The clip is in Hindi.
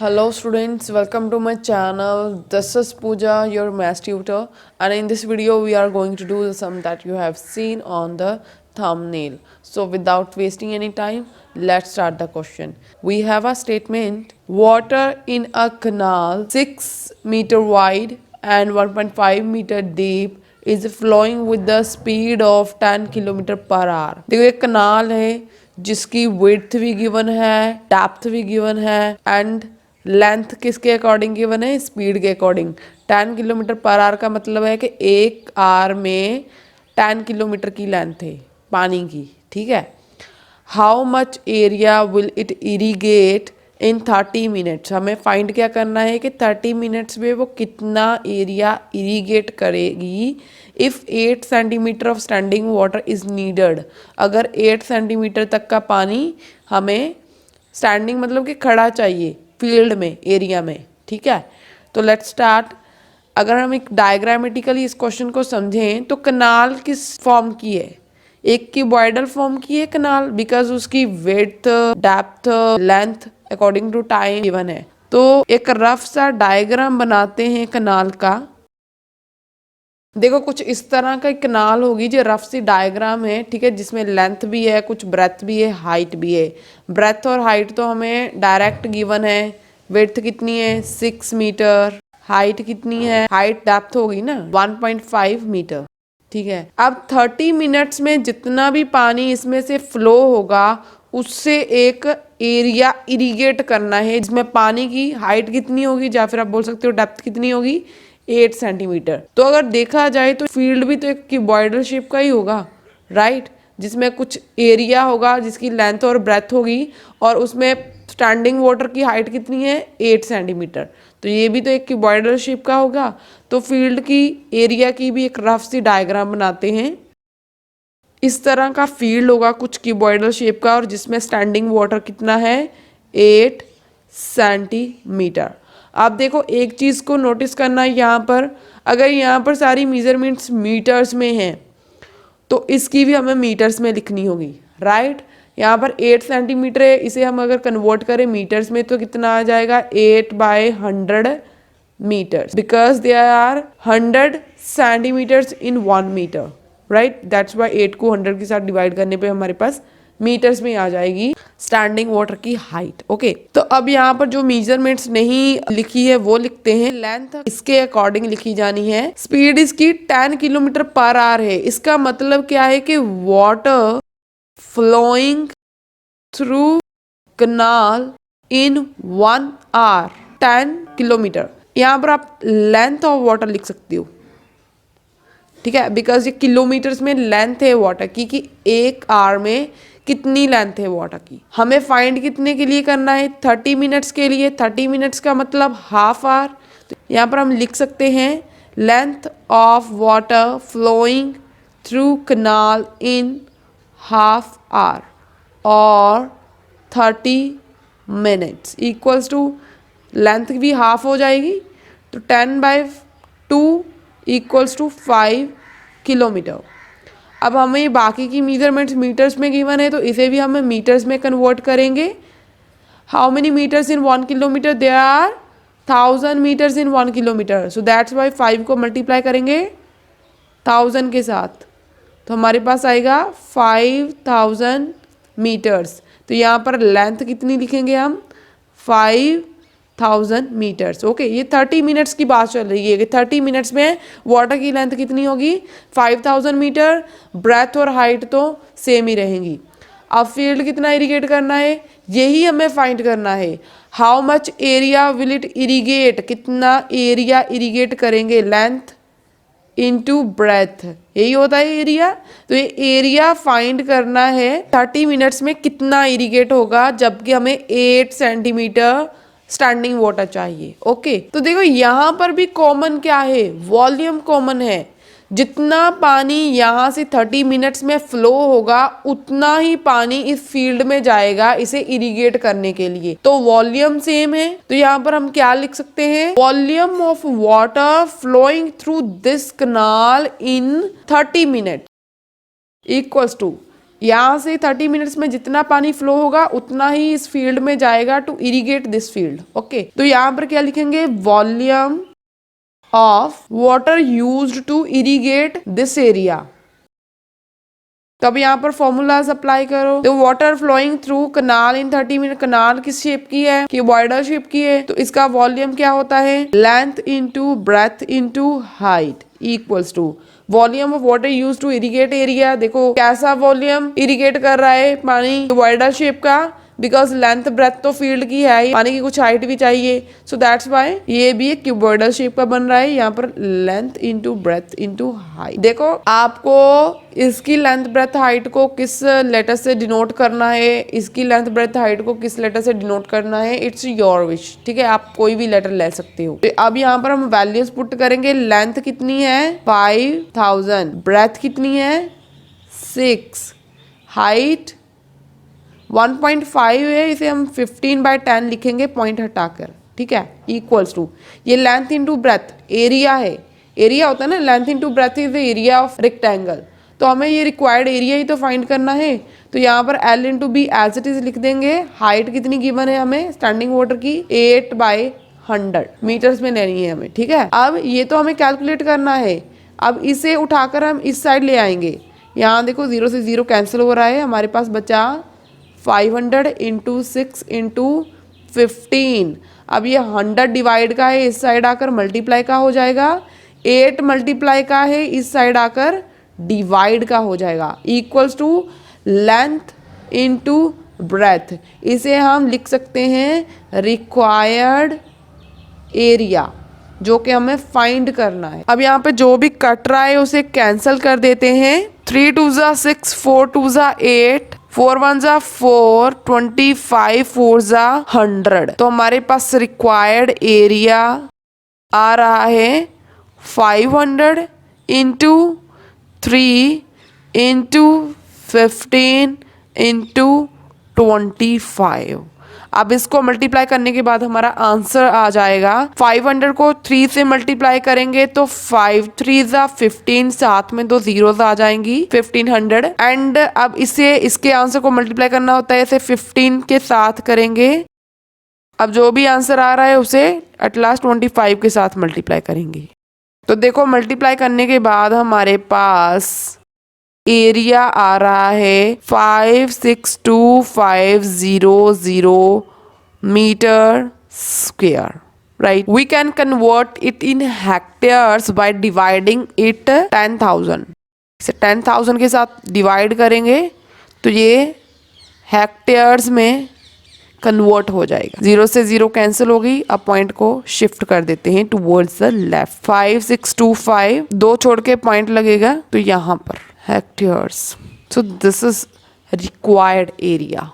Hello students, welcome to my channel. This is Pooja, your math tutor, and in this video we are going to do the sum that you have seen on the thumbnail. So without wasting any time, let's start the question. We have a statement: water in a canal 6 meter wide and 1.5 meter deep is flowing with the speed of 10 kilometre per hour. देखो एक कनाल है जिसकी विड्थ भी गिवन है, डेप्थ भी गिवन है एंड लेंथ किसके अकॉर्डिंग गिवन है, स्पीड के अकॉर्डिंग। 10 किलोमीटर पर आवर का मतलब है कि एक आवर में 10 किलोमीटर की लेंथ है पानी की, ठीक है। How much area will it irrigate in 30 minutes. हमें फाइंड क्या करना है कि 30 मिनट्स में वो कितना एरिया इरीगेट करेगी if 8 centimetre of standing water is needed. अगर 8 सेंटीमीटर तक का पानी हमें स्टैंडिंग मतलब कि खड़ा चाहिए फील्ड में, एरिया में, ठीक है। तो लेट्स स्टार्ट। अगर हम एक डायग्रामेटिकली इस क्वेश्चन को समझें तो कनाल किस फॉर्म की है, एक क्यूबॉइडल फॉर्म की है कनाल, बिकॉज उसकी width, depth, length according to time given है। तो एक रफ सा डायग्राम बनाते हैं कनाल का। देखो कुछ इस तरह का कनाल होगी जो रफ सी डायग्राम है, ठीक है, जिसमें लेंथ भी है, कुछ ब्रेथ भी है, हाइट भी है। ब्रेथ और हाइट तो हमें डायरेक्ट गिवन है। विड्थ कितनी है 6 मीटर, हाइट कितनी है, हाइट डेप्थ होगी ना 1.5 मीटर, ठीक है। अब 30 मिनट्स में जितना भी पानी इसमें से फ्लो होगा उससे एक एरिया इरीगेट करना है जिसमें पानी की हाइट कितनी होगी या फिर आप बोल सकते हो डेप्थ कितनी होगी, 8 सेंटीमीटर। तो अगर देखा जाए तो फील्ड भी तो एक क्यूबॉइडल शेप का ही होगा, राइट, जिसमें कुछ एरिया होगा जिसकी लेंथ और ब्रेथ होगी और उसमें स्टैंडिंग वाटर की हाइट कितनी है 8 सेंटीमीटर। तो ये भी तो एक क्यूबॉइडल शेप का होगा। तो फील्ड की एरिया की भी एक रफ सी डायग्राम बनाते हैं। इस तरह का फील्ड होगा कुछ क्यूबॉइडल शेप का और जिसमें स्टैंडिंग वाटर कितना है 8 सेंटीमीटर। आप देखो एक चीज़ को नोटिस करना है यहाँ पर, अगर यहाँ पर सारी मेजरमेंट्स मीटर्स में हैं तो इसकी भी हमें मीटर्स में लिखनी होगी, राइट। यहाँ पर 8 सेंटीमीटर है, इसे हम अगर कन्वर्ट करें मीटर्स में तो कितना आ जाएगा 8/100 meters, because there are 100 centimeters in 1 meter, right. That's why 8 को 100 के साथ डिवाइड करने पे हमारे पास मीटर्स में आ जाएगी स्टैंडिंग वाटर की हाइट। ओके, तो अब यहाँ पर जो मेजरमेंट्स नहीं लिखी है वो लिखते हैं। लेंथ इसके अकॉर्डिंग लिखी जानी है। स्पीड इसकी 10 किलोमीटर पर आवर है। इसका मतलब क्या है कि water flowing through canal in 1 hour 10 kilometer. यहाँ पर आप लेंथ ऑफ वाटर लिख सकते हो, ठीक है, बिकॉज ये किलोमीटर्स में लेंथ है वाटर की कि एक आवर में कितनी लेंथ है वाटर की। हमें फाइंड कितने के लिए करना है 30 मिनट्स के लिए। 30 मिनट्स का मतलब हाफ आवर। तो यहाँ पर हम लिख सकते हैं length of water flowing through canal in half hour और 30 मिनट्स इक्वल्स टू लेंथ भी हाफ हो जाएगी तो 10/2 इक्वल्स टू 5 किलोमीटर। अब हमें बाकी की मेजरमेंट्स मीटर्स में गिवन है तो इसे भी हमें मीटर्स में कन्वर्ट करेंगे। How many meters in 1 kilometer, there are 1000 meters in 1 kilometer. So that's why 5 को मल्टीप्लाई करेंगे 1000 के साथ तो हमारे पास आएगा 5000 मीटर्स। तो यहाँ पर लेंथ कितनी लिखेंगे हम 5000 मीटर्स। ओके, ये 30 मिनट्स की बात चल रही है कि 30 मिनट्स में वाटर की लेंथ कितनी होगी 5000 मीटर। ब्रेथ और हाइट तो सेम ही रहेंगी। अब फील्ड कितना इरीगेट करना है यही हमें फाइंड करना है। How much area will it irrigate, कितना एरिया इरीगेट करेंगे, लेंथ इनटू ब्रेथ, यही होता है एरिया। तो ये एरिया फाइंड करना है 30 मिनट्स में कितना इरीगेट होगा जबकि हमें 8 सेंटीमीटर स्टैंडिंग वाटर चाहिए। ओके, तो देखो यहाँ पर भी कॉमन क्या है, वॉल्यूम कॉमन है। जितना पानी यहाँ से 30 मिनट्स में फ्लो होगा उतना ही पानी इस फील्ड में जाएगा इसे इरिगेट करने के लिए। तो वॉल्यूम सेम है तो यहाँ पर हम क्या लिख सकते हैं, volume of water flowing through this canal in 30 minute equals to यहाँ से 30 मिनट्स में जितना पानी फ्लो होगा उतना ही इस फील्ड में जाएगा to irrigate this field. Okay, तो यहाँ पर क्या लिखेंगे, volume of water used to irrigate this area. तब यहाँ पर फॉर्मूलाज अप्लाई करो। तो water flowing through canal in 30 minute, canal किस शेप की है, क्यूबॉइडल शेप की है, तो इसका वॉल्यूम क्या होता है, length into breadth into height equals to volume of water use to irrigate area. देखो कैसा वॉल्यूम इरिगेट कर रहा है पानी, क्यूबॉइडल शेप का, बिकॉज लेंथ ब्रेथ तो फील्ड की है ही, पानी की कुछ हाइट भी चाहिए, सो दैट्स वाई ये भी एक क्यूबॉइडल शेप का बन रहा है। यहाँ पर length into breadth into height. देखो आपको इसकी लेंथ ब्रेथ हाइट को किस लेटर से डिनोट करना है, इसकी लेंथ ब्रेथ हाइट को किस लेटर से डिनोट करना है, इट्स योर विश। ठीक है, आप कोई भी लेटर ले सकते हो। अब यहाँ पर हम वैल्यूज पुट करेंगे। लेंथ कितनी है 5000, ब्रेथ कितनी है 6, हाइट 1.5 है, इसे हम 15/10 लिखेंगे पॉइंट हटाकर। ठीक है, इक्वल्स टू ये लेंथ इनटू ब्रेथ एरिया है, एरिया होता है ना, length into breath is the area of rectangle, तो हमें ये रिक्वायर्ड एरिया ही तो फाइंड करना है। तो यहाँ पर L into B as it is लिख देंगे। हाइट कितनी गिवन है हमें स्टैंडिंग वाटर की, 8/100 मीटर्स में लेनी है हमें। ठीक है, अब ये तो हमें कैलकुलेट करना है। अब इसे उठाकर हम इस साइड ले आएंगे। यहाँ देखो 0 से 0 कैंसिल हो रहा है, हमारे पास बचा 500 इंटू 6 इंटू 15। अब ये 100 डिवाइड का है, इस साइड आकर मल्टीप्लाई का हो जाएगा, 8 मल्टीप्लाई का है, इस साइड आकर डिवाइड का हो जाएगा, equals to length into breadth. इसे हम लिख सकते हैं रिक्वायर्ड एरिया, जो कि हमें फाइंड करना है। अब यहाँ पे जो भी कट रहा है उसे कैंसिल कर देते हैं। 3 2 6, 4 2 8, 4 1 4, 25 4 100। तो हमारे पास रिक्वायर्ड एरिया आ रहा है 500 इंटू 3 इंटू 15 इंटू 25। अब इसको मल्टीप्लाई करने के बाद हमारा आंसर आ जाएगा। 500 को 3 से मल्टीप्लाई करेंगे तो 5 3 15, साथ में 2 जीरोस आ जाएंगी, 1500। एंड अब इसे इसके आंसर को मल्टीप्लाई करना होता है, इसे 15 के साथ करेंगे। अब जो भी आंसर आ रहा है उसे एट लास्ट 25 के साथ मल्टीप्लाई करेंगे। तो देखो मल्टीप्लाई करने के बाद हमारे पास एरिया आ रहा है 562,500 meter square, right. We can convert it in hectares by dividing it 10,000। इसे 10,000 के साथ डिवाइड करेंगे तो ये हेक्टेयर्स में कन्वर्ट हो जाएगा। 0 से 0 कैंसिल हो गई। अब पॉइंट को शिफ्ट कर देते हैं टुवर्ड्स द लेफ्ट। 5625, 2 छोड़ के पॉइंट लगेगा तो यहाँ पर hectares. So this is required area.